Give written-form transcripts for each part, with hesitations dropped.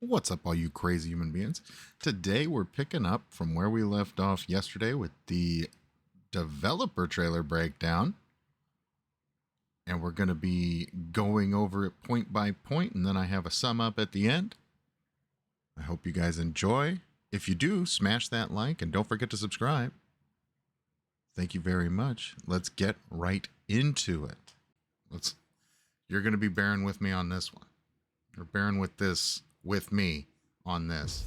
What's up, all you crazy human beings? Today we're picking up from where we left off yesterday with the developer trailer breakdown. And we're going to be going over it point by point, and then I have a sum up at the end. I hope you guys enjoy. If you do, smash that like and don't forget to subscribe. Thank you very much. Let's get right into it. You're going to be bearing with me on this one. You're bearing with me on this.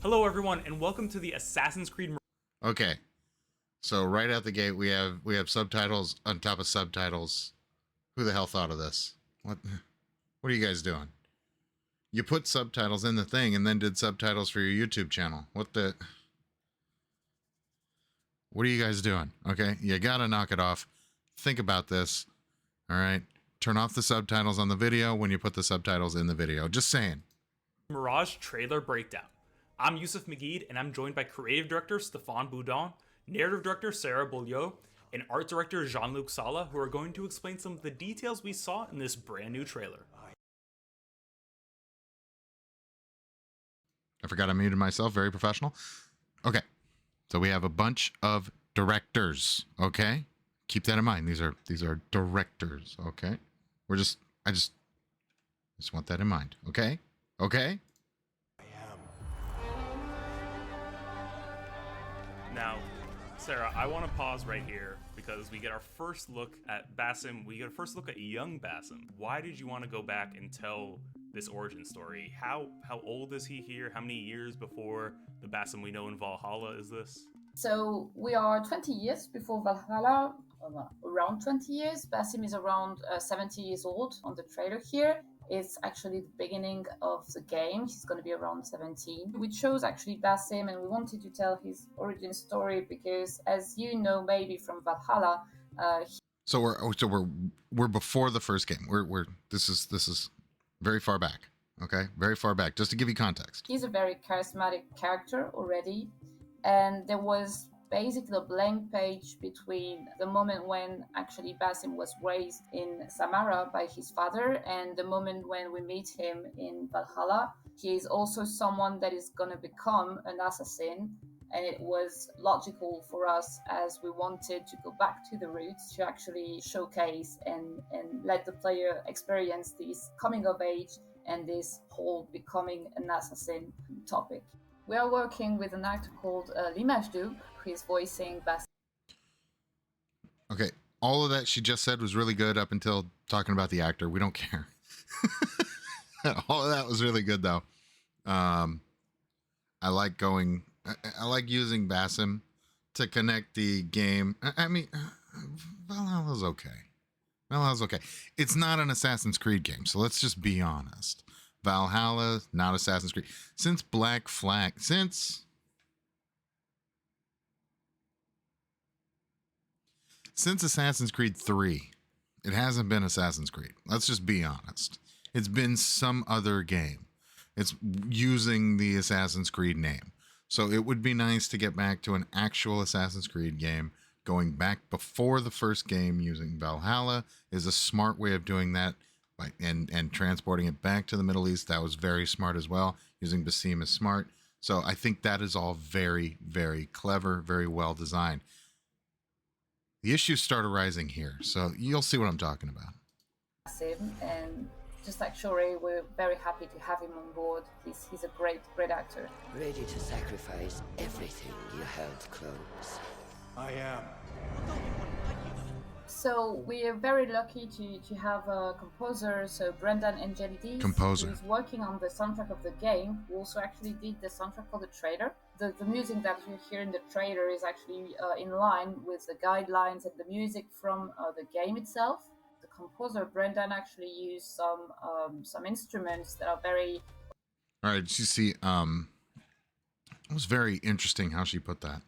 Hello everyone and welcome to the Assassin's Creed Okay. So right out the gate we have subtitles on top of subtitles. Who the hell thought of this? What are you guys doing? You put subtitles in the thing and then did subtitles for your YouTube channel. What are you guys doing? Okay? You got to knock it off. Think about this. All right? Turn off the subtitles on the video when you put the subtitles in the video. Just saying. Mirage trailer breakdown. I'm Yusuf Magid and I'm joined by creative director Stéphane Boudon, narrative director Sarah Beaulieu, and art director Jean-Luc Sala, who are going to explain some of the details we saw in this brand new trailer. I forgot I muted myself. Very professional. Okay. So we have a bunch of directors. Okay. Keep that in mind. These are directors. Okay. I just want that in mind. Okay. Okay. Now, Sarah, I want to pause right here because we get our first look at Basim. We get a first look at young Basim. Why did you want to go back and tell this origin story? How old is he here? How many years before the Basim we know in Valhalla is this? So we are 20 years before Valhalla, around 20 years. Basim is around 70 years old on the trailer here. It's actually the beginning of the game. He's going to be around 17. We chose actually Basim and we wanted to tell his origin story because, as you know, maybe from Valhalla, So we're before the first game. This is very far back. Okay, very far back. Just to give you context. he's a very charismatic character already. And there was basically a blank page between the moment when actually Basim was raised in Samara by his father and the moment when we meet him in Valhalla. He is also someone that is going to become an assassin, and it was logical for us as we wanted to go back to the roots to actually showcase and let the player experience this coming of age and this whole becoming an assassin topic. We are working with an actor called L'Image Dupe, who is voicing Basim. Okay, all of that she just said was really good up until talking about the actor. We don't care. All of that was really good though. I like using Basim to connect the game. I mean, Valhalla's okay. Valhalla's okay. It's not an Assassin's Creed game, so let's just be honest. Valhalla, not Assassin's Creed. Since Assassin's Creed 3, it hasn't been Assassin's Creed. Let's just be honest. It's been some other game. It's using the Assassin's Creed name. So it would be nice to get back to an actual Assassin's Creed game. Going back before the first game using Valhalla is a smart way of doing that. And transporting it back to the Middle East, that was very smart as well. Using Basim is smart. So I think that is all very, very clever, very well designed. The issues start arising here, so you'll see what I'm talking about. And just like Shore, we're very happy to have him on board. He's a great actor. Ready to sacrifice everything you held close. I am. So we are very lucky to have a composer, so Brendan Angelidis, Composer. who's working on the soundtrack of the game, who also actually did the soundtrack for the trailer. The music that you hear in the trailer is actually in line with the guidelines and the music from the game itself. The composer Brendan actually used some instruments that are very. All right, you see, it was very interesting how she put that.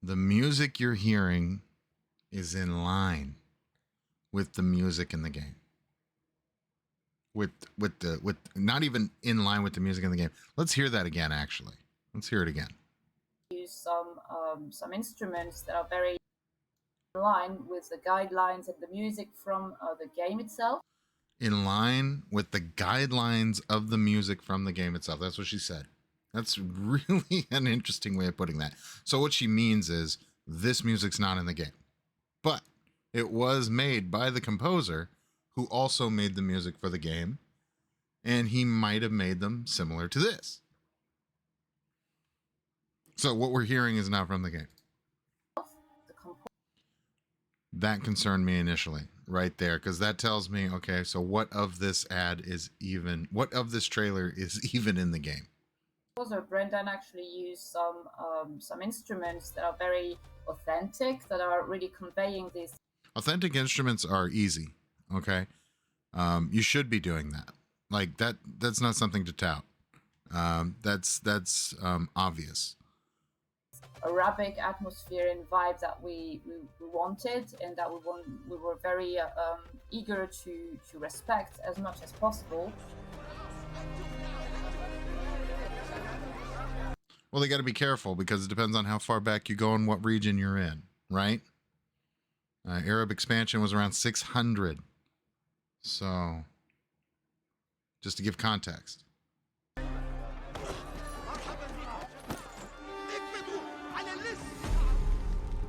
The music you're hearing is in line with the music in the game. With not even in line with the music in the game. Let's hear that again. Actually, let's hear it again. Use some instruments that are very in line with the guidelines and the music from the game itself. in line with the guidelines of the music from the game itself. That's what she said. That's really an interesting way of putting that. So what she means is this music's not in the game, but it was made by the composer who also made the music for the game, and he might have made them similar to this. So what we're hearing is not from the game. That concerned me initially, right there, because that tells me, okay, so what of this what of this trailer is even in the game? Brendan actually used some instruments that are very authentic, that are really conveying this. Authentic instruments are easy, okay? You should be doing that. Like that's not something to tout. That's obvious. Arabic atmosphere and vibe that we wanted, and that we were very eager to respect as much as possible. Well, they got to be careful because it depends on how far back you go and what region you're in, right? Arab expansion was around 600. So, just to give context.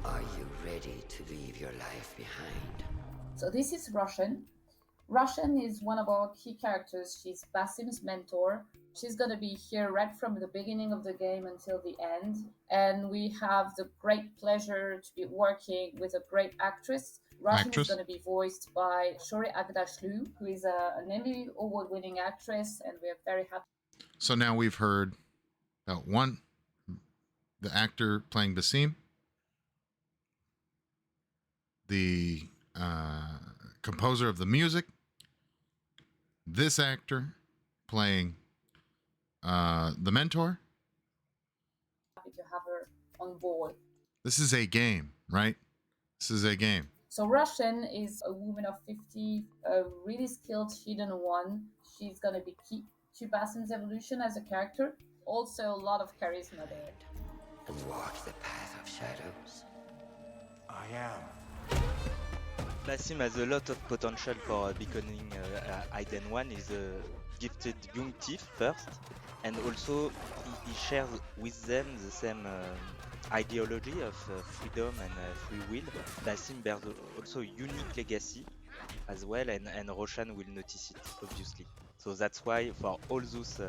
Are you ready to leave your life behind? So this is Russian. Russian is one of our key characters. She's Basim's mentor. She's going to be here right from the beginning of the game until the end. And we have the great pleasure to be working with a great actress. Russian is going to be voiced by Shori Agdashlu, who is an Emmy Award-winning actress, and we're very happy. So now we've heard about one, the actor playing Basim, the composer of the music, this actor playing the mentor. Happy to have her on board. This is a game, right? This is a game. So Russian is a woman of 50, a really skilled hidden one. She's going to be key to Basim's evolution as a character. Also a lot of charisma there. And walk the path of shadows. I am. Basim has a lot of potential for becoming Hidden One. He's a gifted young thief first, and also he shares with them the same ideology of freedom and free will. Basim bears also a unique legacy as well, and Roshan will notice it, obviously. So that's why for all those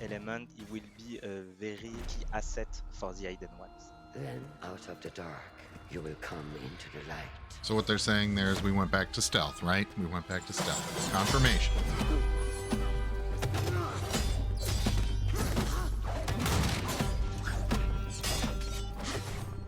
elements, he will be a very key asset for the Hidden Ones. Then out of the dark, you will come into the light. So what they're saying there is we went back to stealth, right? We went back to stealth. Confirmation.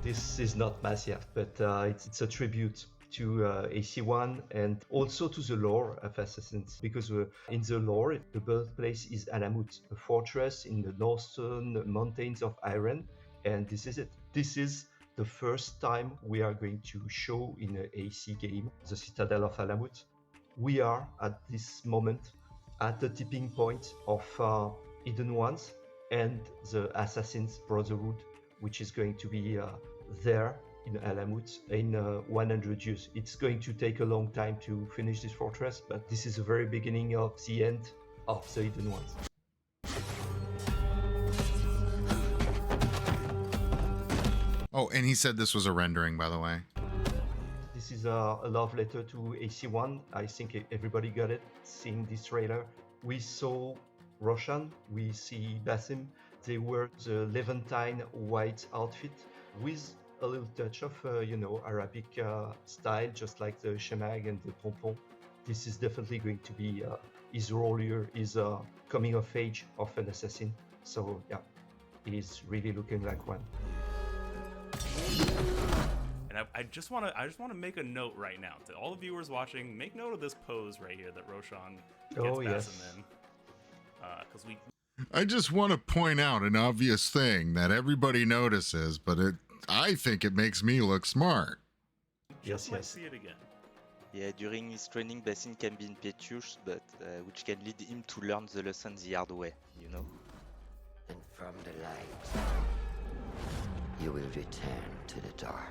This is not massive, but it's a tribute to AC1 and also to the lore of Assassins, because in the lore, the birthplace is Alamut, a fortress in the northern mountains of Iran, and this is it. This is the first time we are going to show in an AC game the Citadel of Alamut. We are at this moment at the tipping point of Hidden Ones and the Assassin's Brotherhood, which is going to be there in Alamut in 100 years. It's going to take a long time to finish this fortress, but this is the very beginning of the end of the Hidden Ones. Oh, and he said this was a rendering, by the way. This is a love letter to AC1. I think everybody got it, seeing this trailer. We saw Roshan, we see Basim. They wear the Levantine white outfit with a little touch of, Arabic style, just like the shemag and the pompon. This is definitely going to be his role here, his coming of age of an assassin. So yeah, he's really looking like one. And I just want to make a note right now to all the viewers watching. Make note of this pose right here that Roshan gets Basim in, because I just want to point out an obvious thing that everybody notices, but I think it makes me look smart. Just might see it again. Yeah, during his training, Basim can be impetuous, but which can lead him to learn the lesson the hard way, you know? And from the light, you will return to the dark.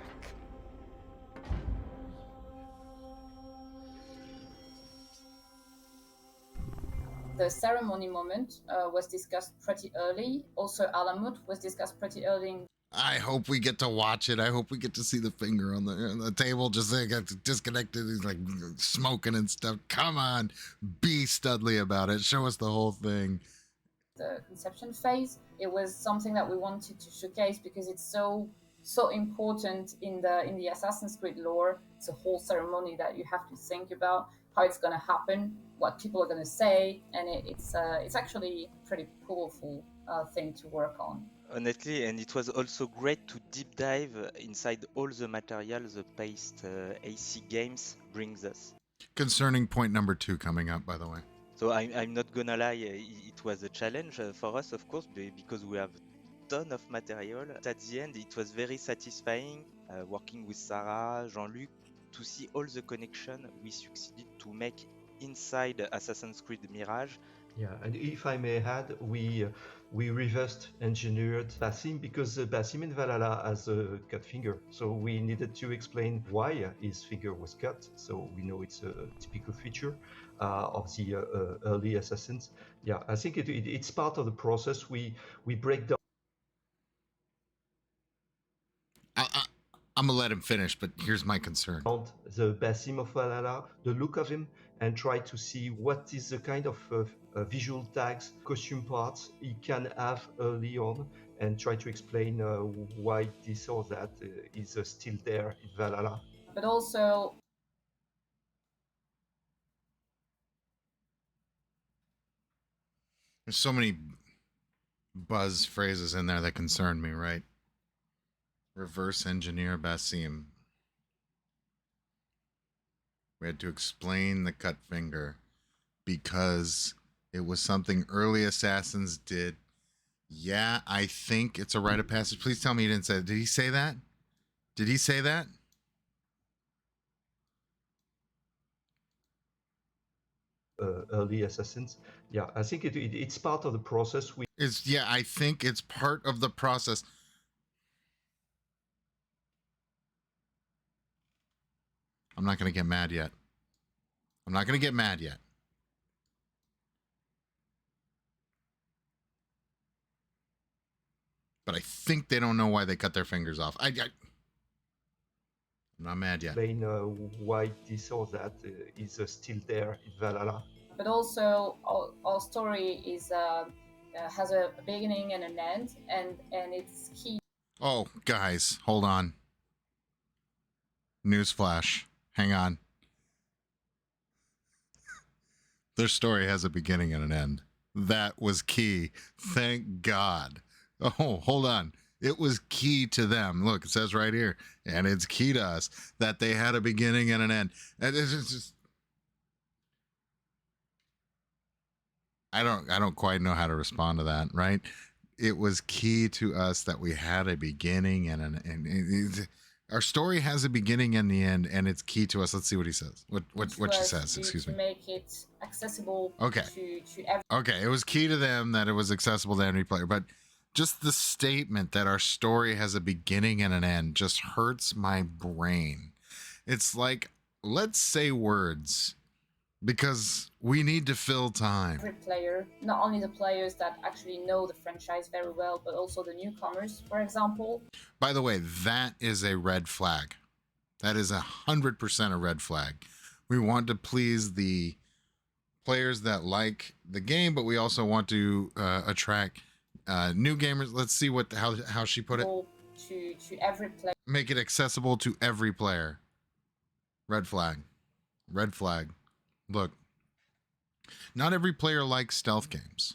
The ceremony moment was discussed pretty early. Also, Alamut was discussed pretty early in I hope we get to watch it. I hope we get to see the finger on the table. Just like got disconnected. He's like smoking and stuff. Come on, be Studley about it. Show us the whole thing. the conception phase. It was something that we wanted to showcase because it's so important in the Assassin's Creed lore. It's a whole ceremony that you have to think about how it's going to happen, what people are going to say, and it's actually a pretty powerful thing to work on. Honestly, and it was also great to deep dive inside all the material the past AC games brings us. Concerning point number 2 coming up, by the way. So I'm not gonna lie, it was a challenge for us, of course, because we have ton of material. At the end, it was very satisfying working with Sarah, Jean-Luc, to see all the connection we succeeded to make inside Assassin's Creed Mirage. Yeah, and if I may add, we reversed engineered Basim because Basim in Valhalla has a cut finger. So we needed to explain why his finger was cut. So we know it's a typical feature of the early assassins. Yeah, I think it's part of the process. We break down. I'm gonna let him finish, but here's my concern. The Basim of Valhalla, the look of him, and try to see what is the kind of visual tags, costume parts he can have early on, and try to explain why this or that is still there in Valhalla. But also, There's so many buzz phrases in there that concern me, right? Reverse engineer Basim. We had to explain the cut finger because it was something early assassins did. Yeah, I think it's a rite of passage. Please tell me he didn't say that. Did he say that? Did he say that? Early assassins. Yeah, I think it's part of the process. I think it's part of the process. I'm not going to get mad yet. I'm not going to get mad yet. But I think they don't know why they cut their fingers off. I'm not mad yet. Explain why this or that is still there in Valhalla. But also, our story is has a beginning and an end, and it's key. Oh, guys, hold on. Newsflash. Hang on. Their story has a beginning and an end. That was key. Thank God. Oh, hold on. It was key to them. Look, it says right here, and it's key to us that they had a beginning and an end. And it's just, I don't quite know how to respond to that, right? It was key to us that we had a beginning and an end. Our story has a beginning and the end, and it's key to us. Let's see what he says. What she says. Excuse me. To make it accessible. Okay. To everyone. Okay. It was key to them that it was accessible to every player, but just the statement that our story has a beginning and an end just hurts my brain. It's like, let's say words because we need to fill time. Every player, not only the players that actually know the franchise very well, but also the newcomers, for example. By the way, that is a red flag. That is 100% a red flag. We want to please the players that like the game, but we also want to attract new gamers. Let's see how she put it. To every player. Make it accessible to every player. Red flag. Red flag. Look, not every player likes stealth games.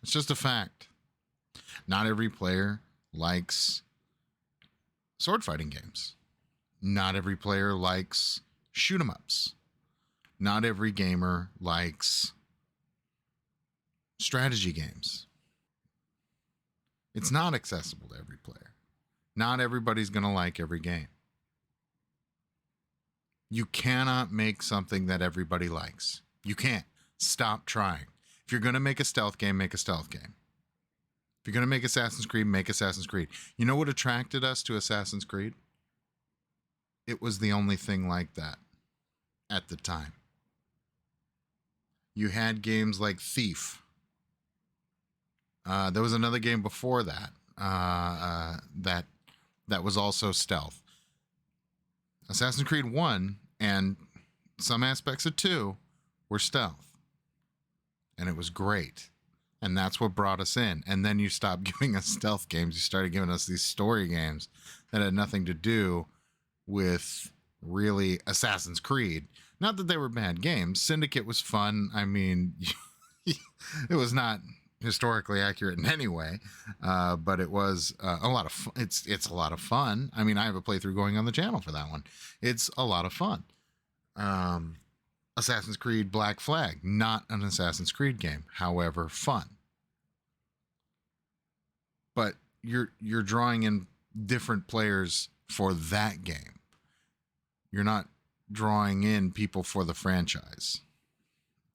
It's just a fact. Not every player likes sword fighting games. Not every player likes shoot 'em ups. Not every gamer likes strategy games. It's not accessible to every player. Not everybody's going to like every game. You cannot make something that everybody likes. You can't. Stop trying. If you're going to make a stealth game, make a stealth game. If you're going to make Assassin's Creed, make Assassin's Creed. You know what attracted us to Assassin's Creed? It was the only thing like that at the time. You had games like Thief. There was another game before that that was also stealth. Assassin's Creed 1 and some aspects of 2 were stealth. And it was great. And that's what brought us in. And then you stopped giving us stealth games. You started giving us these story games that had nothing to do with really Assassin's Creed. Not that they were bad games. Syndicate was fun. I mean, it was not historically accurate in any way, but it was a lot of fun. It's a lot of fun. I mean, I have a playthrough going on the channel for that one. It's a lot of fun. Assassin's Creed Black Flag, not an Assassin's Creed game, however fun. But you're drawing in different players for that game. You're not drawing in people for the franchise.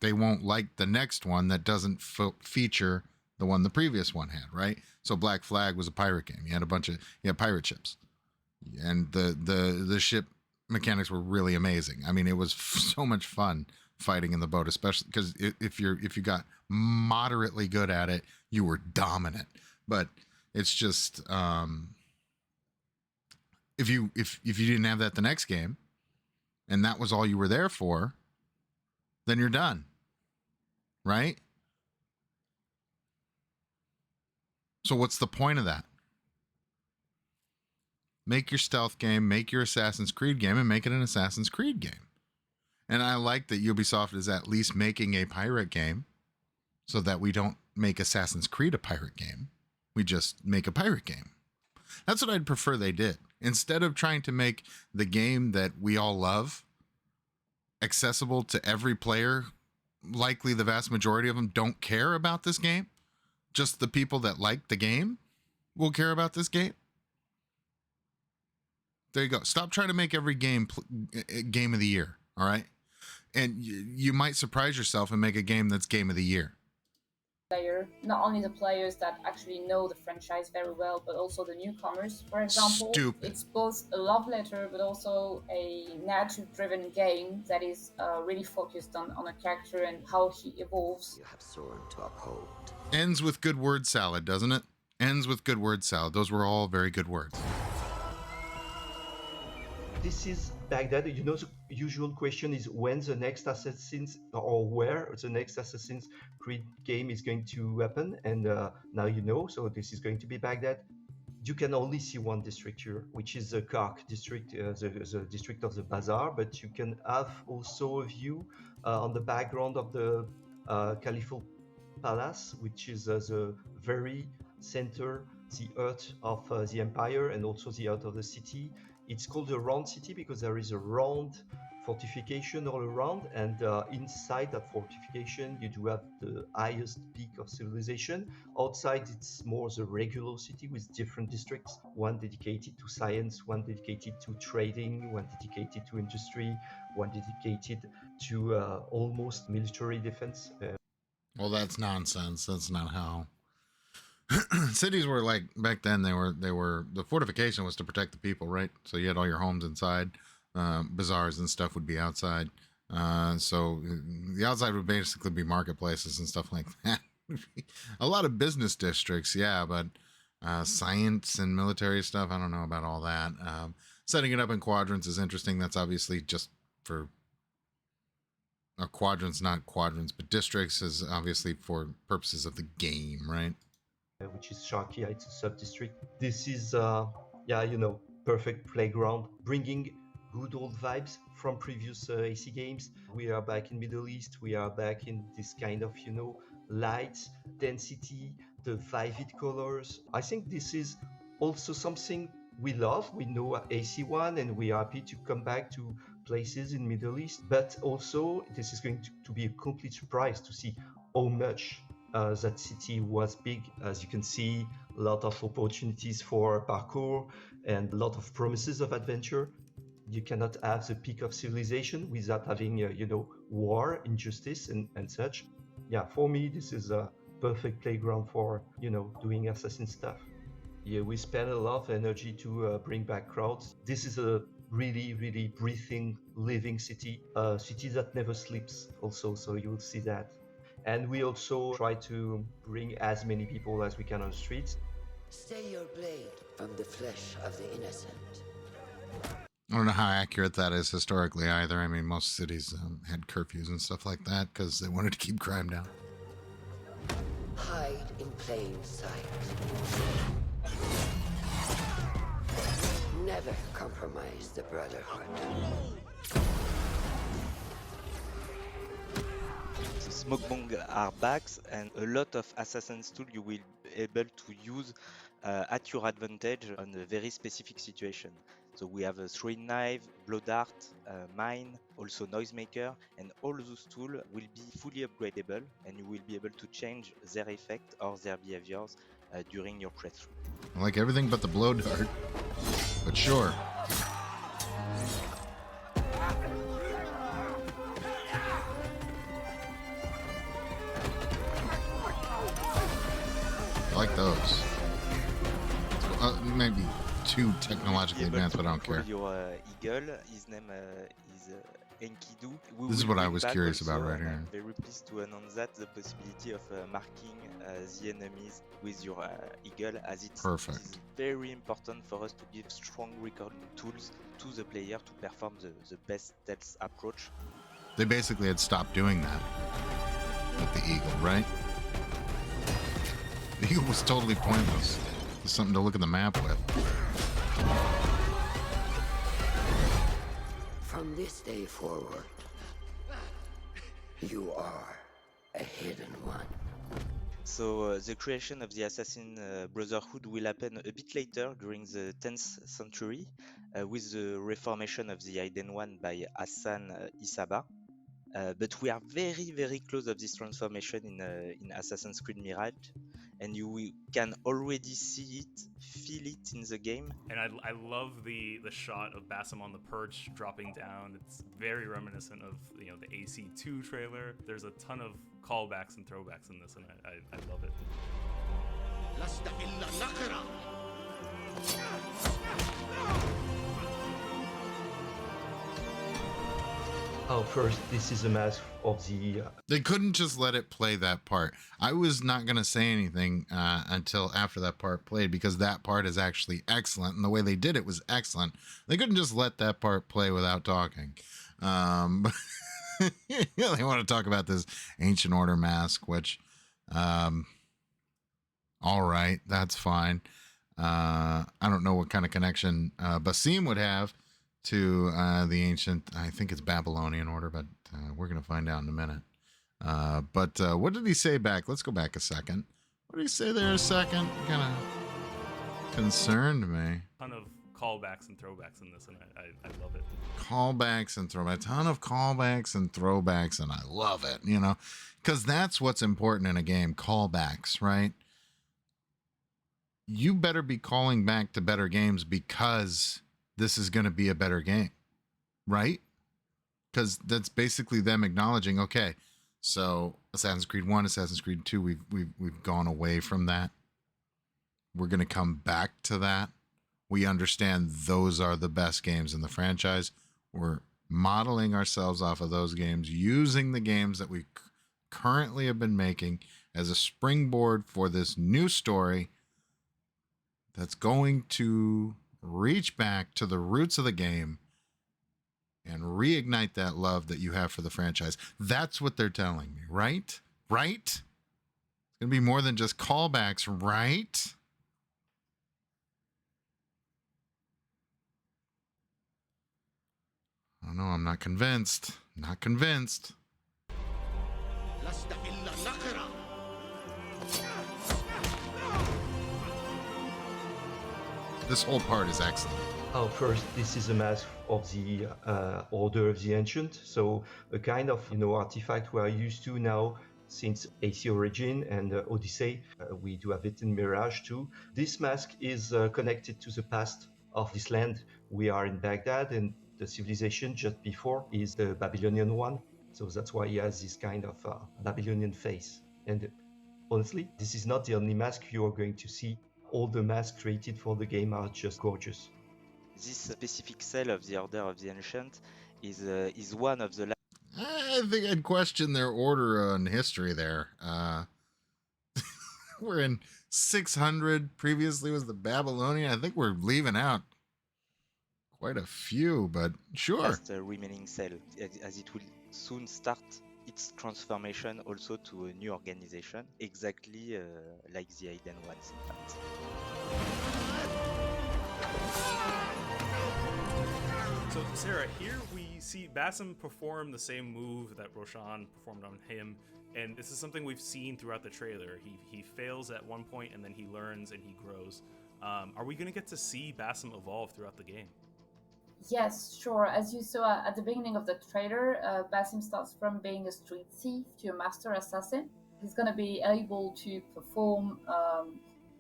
They won't like the next one that doesn't feature the one the previous one had, right? So Black Flag was a pirate game. You had pirate ships, and the ship mechanics were really amazing. I mean, it was so much fun fighting in the boat, especially because if you got moderately good at it, you were dominant. But it's just if you didn't have that the next game, and that was all you were there for, then you're done. Right? So what's the point of that? Make your stealth game, make your Assassin's Creed game, and make it an Assassin's Creed game. And I like that Ubisoft is at least making a pirate game so that we don't make Assassin's Creed a pirate game. We just make a pirate game. That's what I'd prefer they did. Instead of trying to make the game that we all love accessible to every player, likely the vast majority of them don't care about this game. Just the people that like the game will care about this game. There you go. Stop trying to make every game game of the year. All right. And you might surprise yourself and make a game that's game of the year. Player, not only the players that actually know the franchise very well, but also the newcomers. For example, it's both a love letter, but also a narrative-driven game that is really focused on a character and how he evolves. You have sworn to uphold. Ends with good word salad, doesn't it? Ends with good word salad. Those were all very good words. This is Baghdad. You know, the usual question is when the next Assassin's or where the next Assassin's Creed game is going to happen. And now you know, so this is going to be Baghdad. You can only see one district here, which is the Kark district, the district of the bazaar. But you can have also a view on the background of the Caliphal Palace, which is the very center, the heart of the empire and also the heart of the city. It's called a round city because there is a round fortification all around, and inside that fortification you do have the highest peak of civilization. Outside it's more the regular city with different districts, one dedicated to science, one dedicated to trading, one dedicated to industry, one dedicated to almost military defense. Well, that's nonsense. That's not how cities were. Like back then, they were the fortification was to protect the people, right? So you had all your homes inside, bazaars and stuff would be outside. So the outside would basically be marketplaces and stuff like that. A lot of business districts, yeah, but science and military stuff, I don't know about all that. Setting it up in quadrants is interesting. That's obviously just for quadrants, not quadrants, but districts is obviously for purposes of the game, right? Which is Sharkia, it's a sub-district. This is, perfect playground, bringing good old vibes from previous AC games. We are back in Middle East, we are back in this kind of, light, density, the vivid colors. I think this is also something we love. We know AC1 and we are happy to come back to places in Middle East, but also this is going to be a complete surprise to see how much that city was big. As you can see, a lot of opportunities for parkour and a lot of promises of adventure. You cannot have the peak of civilization without having, war, injustice, and such. Yeah, for me, this is a perfect playground for, doing assassin stuff. Yeah, we spend a lot of energy to bring back crowds. This is a really, really breathing, living city, a city that never sleeps also, so you will see that. And we also try to bring as many people as we can on the streets. Stay your blade from the flesh of the innocent. I don't know how accurate that is historically either. I mean, most cities had curfews and stuff like that because they wanted to keep crime down. Hide in plain sight. Never compromise the Brotherhood. The smoke bomb are bags, and a lot of Assassin's tool you will be able to use at your advantage on a very specific situation. So we have a throwing knife, blow dart, mine, also noisemaker, and all those tools will be fully upgradable, and you will be able to change their effect or their behaviors during your playthrough. I like everything but the blow dart, but sure. I like those. Maybe too technologically advanced, but I don't care. Your eagle, his name is Enkidu. This is what I was curious about right here. I'm very pleased to announce that the possibility of marking the enemies with your eagle, as it is very important for us to give strong recording tools to the player to perform the best stealth approach. They basically had stopped doing that with the eagle, right? The eagle was totally pointless. It's something to look at the map with. From this day forward, you are a hidden one. So the creation of the Assassin Brotherhood will happen a bit later during the 10th century with the reformation of the Hidden One by Hassan Isaba. But we are very, very close of this transformation in Assassin's Creed Mirage, and you can already see it, feel it in the game. And I love the shot of Basim on the perch dropping down. It's very reminiscent of the AC2 trailer. There's a ton of callbacks and throwbacks in this, and I love it. Oh, first, this is a mask of the... They couldn't just let it play that part. I was not going to say anything until after that part played, because that part is actually excellent, and the way they did it was excellent. They couldn't just let that part play without talking. But yeah, they want to talk about this Ancient Order mask, which, all right, that's fine. I don't know what kind of connection Basim would have to the ancient, I think it's Babylonian order, but we're going to find out in a minute. But what did he say back? Let's go back a second. What did he say there a second? Kind of concerned me. Ton of callbacks and throwbacks in this, and I love it. Callbacks and throwbacks. A ton of callbacks and throwbacks, and I love it, because that's what's important in a game, callbacks, right? You better be calling back to better games because this is going to be a better game, right? Because that's basically them acknowledging, okay, so Assassin's Creed 1, Assassin's Creed 2, we've gone away from that. We're going to come back to that. We understand those are the best games in the franchise. We're modeling ourselves off of those games, using the games that we currently have been making as a springboard for this new story that's going to reach back to the roots of the game and reignite that love that you have for the franchise. That's what they're telling me, right? Right? It's going to be more than just callbacks, right? I don't know. I'm not convinced. Not convinced. This whole part is excellent. Oh, first, this is a mask of the Order of the Ancient, so a kind of artifact we are used to now since AC Origin and Odyssey. We do have it in Mirage too. This mask is connected to the past of this land. We are in Baghdad, and the civilization just before is the Babylonian one, so that's why he has this kind of Babylonian face. And honestly, this is not the only mask you are going to see. All the masks created for the game are just gorgeous. this specific cell of the Order of the Ancient is one of the I think I'd question their order on history there. We're in 600. Previously was the Babylonian. I think we're leaving out quite a few, but sure. last remaining cell, as it will soon start its transformation also to a new organization, exactly like the Hidden Ones, in fact. So, Sarah, here we see Basim perform the same move that Roshan performed on him, and this is something we've seen throughout the trailer. He fails at one point, and then he learns and he grows. Are we going to get to see Basim evolve throughout the game? Yes, sure. As you saw at the beginning of the trailer, Basim starts from being a street thief to a master assassin. He's going to be able to perform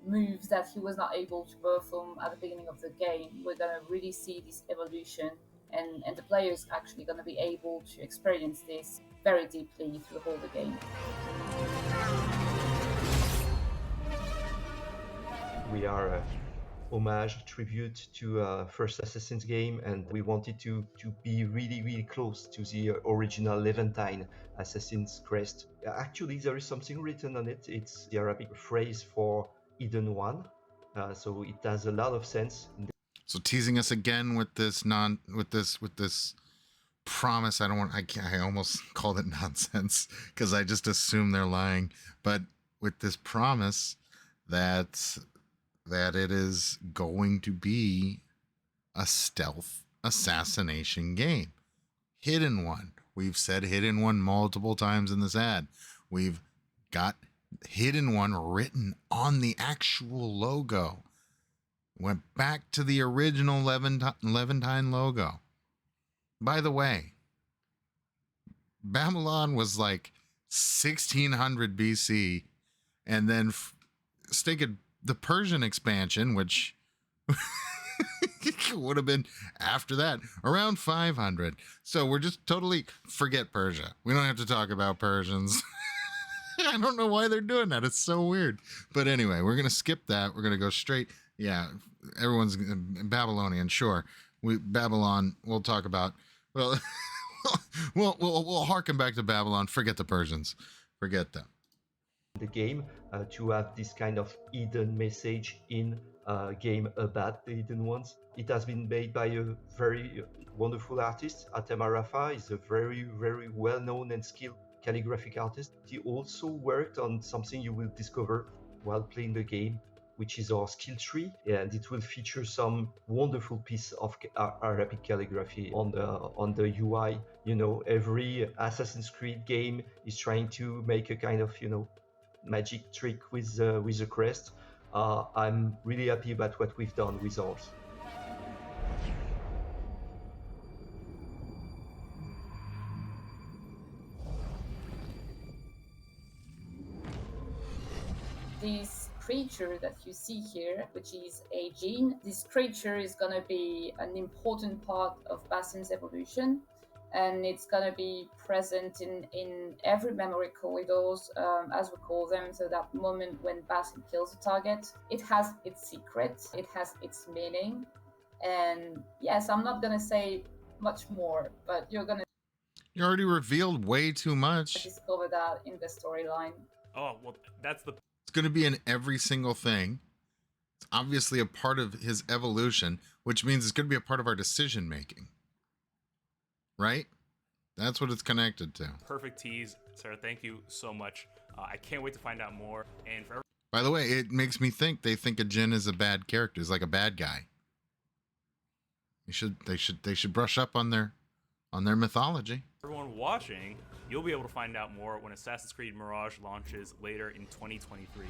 moves that he was not able to perform at the beginning of the game. We're going to really see this evolution, and the players actually going to be able to experience this very deeply through the whole of the game. We are a homage, tribute to first Assassin's game, and we wanted to be really close to the original Levantine Assassin's crest. Actually, there is something written on it. It's the Arabic phrase for Hidden One, so it has a lot of sense. So teasing us again with this promise. I almost called it nonsense because I just assume they're lying, but with this promise that it is going to be a stealth assassination game. Hidden One. We've said Hidden One multiple times in this ad. We've got Hidden One written on the actual logo. Went back to the original Levantine logo. By the way, Babylon was like 1600 BC, and then stinking the Persian expansion, which would have been after that, around 500. So we're just totally forget Persia. We don't have to talk about Persians. I don't know why they're doing that. It's so weird. But anyway, we're going to skip that. We're going to go straight. Yeah, everyone's Babylonian. Sure. Babylon, we'll talk about. Well, we'll harken back to Babylon. Forget the Persians. Forget them. The game to have this kind of hidden message in a game about the Hidden Ones. It has been made by a very wonderful artist. Atem Arafa is a very well-known and skilled calligraphic artist. He also worked on something you will discover while playing the game, which is our skill tree, and it will feature some wonderful piece of Arabic calligraphy on the UI. You know, every Assassin's Creed game is trying to make a kind of, magic trick with the crest. I'm really happy about what we've done with ours. This creature that you see here, which is a gene, this creature is going to be an important part of Basim's evolution, and it's going to be present in every memory corridors, as we call them. So that moment when Basim kills a target, it has its secret, it has its meaning. And yes, I'm not going to say much more, but you're going to You already revealed way too much. discover that in the storyline. Oh, well, that's the It's going to be in every single thing. It's obviously a part of his evolution, which means it's going to be a part of our decision making. Right? That's what it's connected to. perfect tease. Sarah, thank you so much. I can't wait to find out more. And for By the way, it makes me think they think a Jinn is a bad character. He's like a bad guy. They should brush up on their mythology. everyone watching, you'll be able to find out more when Assassin's Creed Mirage launches later in 2023.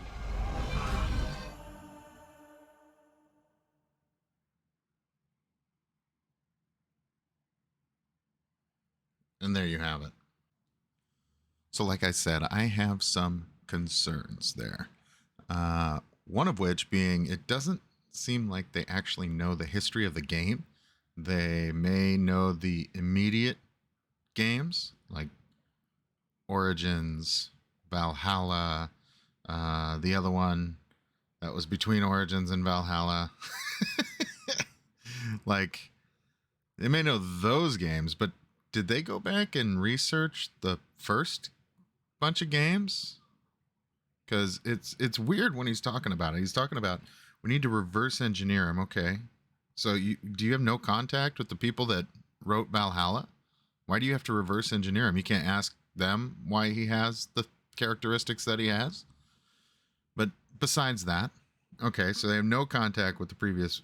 And there you have it. So like I said, I have some concerns there. One of which being it doesn't seem like they actually know the history of the game. They may know the immediate games like Origins, Valhalla, the other one that was between Origins and Valhalla. Like, they may know those games, but did they go back and research the first bunch of games? Because it's weird when he's talking about it. He's talking about, we need to reverse engineer him. Okay. So do you have no contact with the people that wrote Valhalla? Why do you have to reverse engineer him? You can't ask them why he has the characteristics that he has. But besides that, okay, so they have no contact with the previous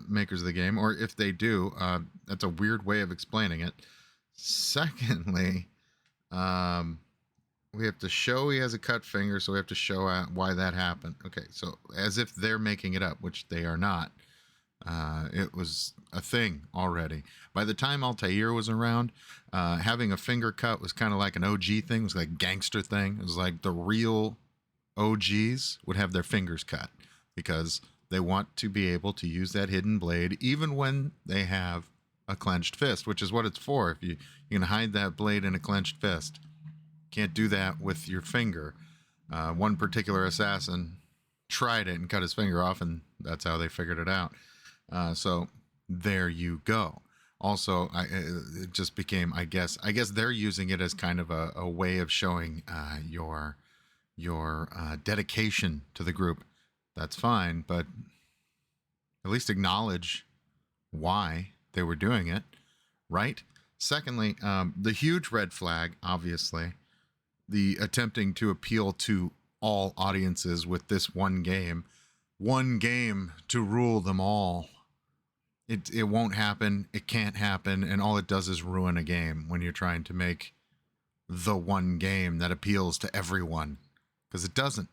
makers of the game, or if they do, that's a weird way of explaining it. Secondly, we have to show he has a cut finger, so we have to show why that happened. Okay, so as if they're making it up, which they are not. It was a thing already. By the time Altair was around, having a finger cut was kind of like an OG thing. It was like a gangster thing. It was like the real OGs would have their fingers cut because they want to be able to use that hidden blade even when they have a clenched fist, which is what it's for. If you can hide that blade in a clenched fist. Can't do that with your finger. One particular assassin tried it and cut his finger off, and that's how they figured it out. So there you go. Also, it just became, I guess they're using it as kind of a way of showing your dedication to the group. That's fine, but at least acknowledge why they were doing it, right? Secondly, the huge red flag, obviously, the attempting to appeal to all audiences with this one game to rule them all. It won't happen. It can't happen. And all it does is ruin a game when you're trying to make the one game that appeals to everyone, because it doesn't,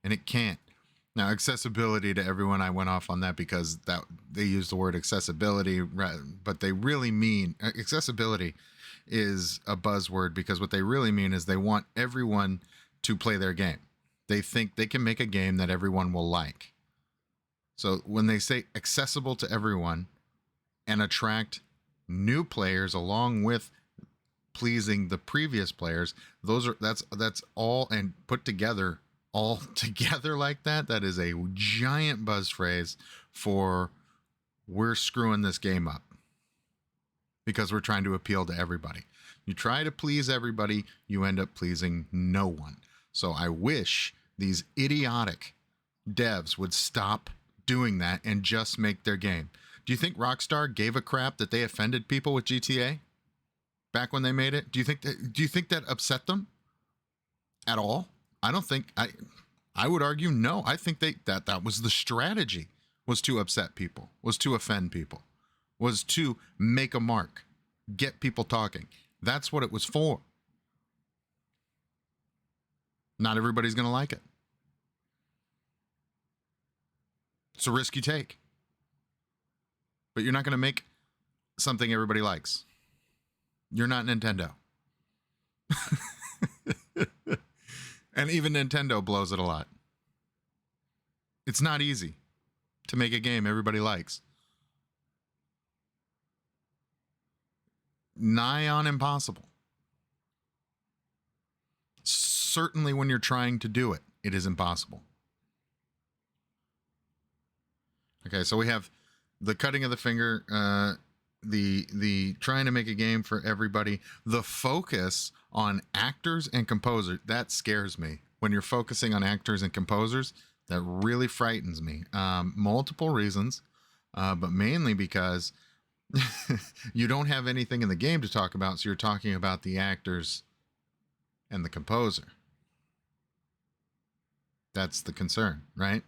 and it can't. Now, accessibility to everyone, I went off on that because that they use the word accessibility, but they really mean accessibility is a buzzword, because what they really mean is they want everyone to play their game. They think they can make a game that everyone will like. So when they say accessible to everyone and attract new players along with pleasing the previous players, that's all, and put together all together like that. That is a giant buzz phrase for we're screwing this game up because we're trying to appeal to everybody. You try to please everybody, you end up pleasing no one. So I wish these idiotic devs would stop doing that and just make their game. Do you think Rockstar gave a crap that they offended people with GTA back when they made it? Do you think that upset them at all? I don't think. I would argue no. I think that was the strategy, was to upset people, was to offend people, was to make a mark, get people talking. That's what it was for. Not everybody's going to like it. It's a risk you take. But you're not going to make something everybody likes. You're not Nintendo. And even Nintendo blows it a lot. It's not easy to make a game everybody likes. Nigh on impossible. Certainly when you're trying to do it, it is impossible. Okay, so we have the cutting of the finger, the trying to make a game for everybody, the focus on actors and composers. That scares me. When you're focusing on actors and composers, that really frightens me. Multiple reasons, but mainly because you don't have anything in the game to talk about, so you're talking about the actors and the composer. That's the concern, right?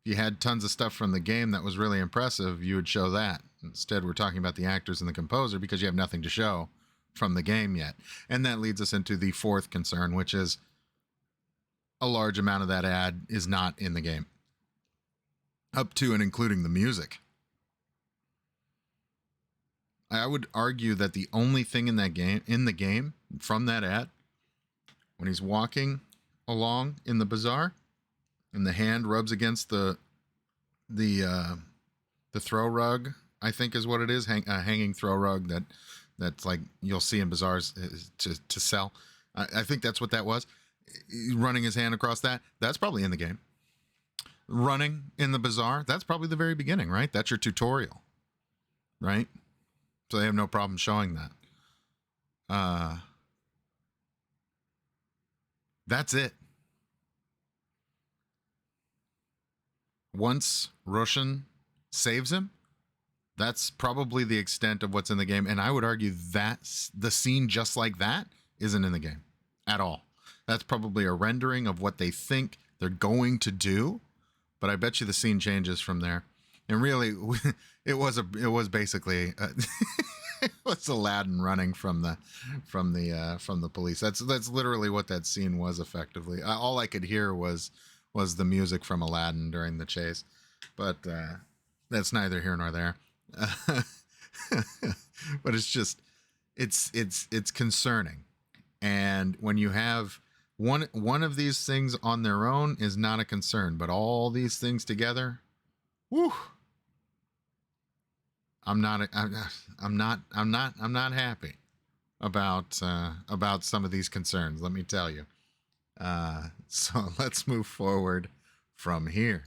If you had tons of stuff from the game that was really impressive, you would show that. Instead, we're talking about the actors and the composer because you have nothing to show from the game yet. And that leads us into the fourth concern, which is a large amount of that ad is not in the game. Up to and including the music. I would argue that the only thing in the game from that ad, when he's walking along in the bazaar and the hand rubs against the throw rug, I think is what it is, hanging throw rug that's like you'll see in bazaars to sell. I think that's what that was. Running his hand across that's probably in the game. running in the bazaar, that's probably the very beginning, right? That's your tutorial, right? So they have no problem showing that. That's it. Once Roshan saves him, that's probably the extent of what's in the game. And I would argue that the scene just like that isn't in the game at all. That's probably a rendering of what they think they're going to do. But I bet you the scene changes from there. And really, it was basically it was Aladdin running from the police. That's literally what that scene was effectively. All I could hear was the music from Aladdin during the chase. But that's neither here nor there. But it's just it's concerning. And when you have one of these things on their own is not a concern, but all these things together, whew, I'm not happy about some of these concerns, let me tell you. So let's move forward from here.